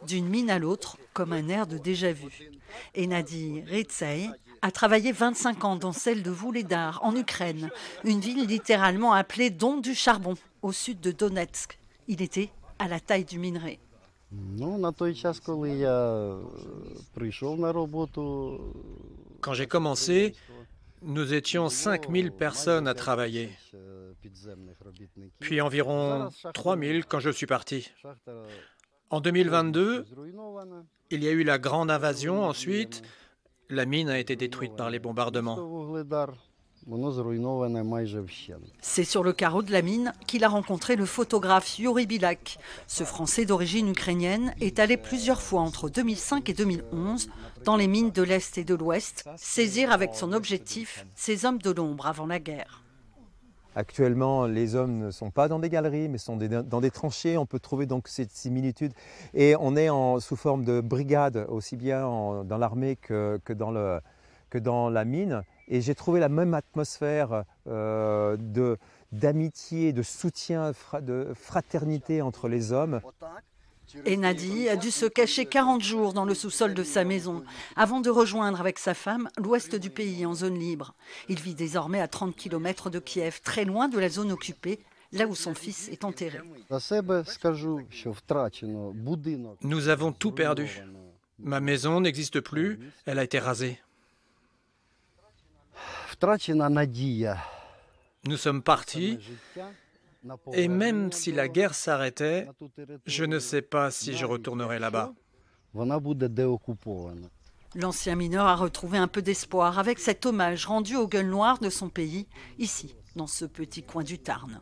d'une mine à l'autre, comme un air de déjà-vu. Enadi Ritsei a travaillé 25 ans dans celle de Vuhledar, en Ukraine, une ville littéralement appelée Don du charbon, au sud de Donetsk. Il était à la taille du minerai. Quand j'ai commencé, nous étions 5000 personnes à travailler, puis environ 3000 quand je suis parti. En 2022, il y a eu la grande invasion. Ensuite, la mine a été détruite par les bombardements. C'est sur le carreau de la mine qu'il a rencontré le photographe Yuri Bilak. Ce Français d'origine ukrainienne est allé plusieurs fois entre 2005 et 2011 dans les mines de l'Est et de l'Ouest, saisir avec son objectif ces hommes de l'ombre avant la guerre. Actuellement, les hommes ne sont pas dans des galeries, mais sont dans des tranchées. On peut trouver donc cette similitude. Et on est sous forme de brigade, aussi bien dans l'armée que dans la mine. Et j'ai trouvé la même atmosphère d'amitié, de soutien, de fraternité entre les hommes. Enadi a dû se cacher 40 jours dans le sous-sol de sa maison avant de rejoindre avec sa femme l'ouest du pays en zone libre. Il vit désormais à 30 km de Kiev, très loin de la zone occupée, là où son fils est enterré. Nous avons tout perdu. Ma maison n'existe plus, elle a été rasée. Nous sommes partis, et même si la guerre s'arrêtait, je ne sais pas si je retournerai là-bas. L'ancien mineur a retrouvé un peu d'espoir avec cet hommage rendu aux gueules noires de son pays, ici, dans ce petit coin du Tarn.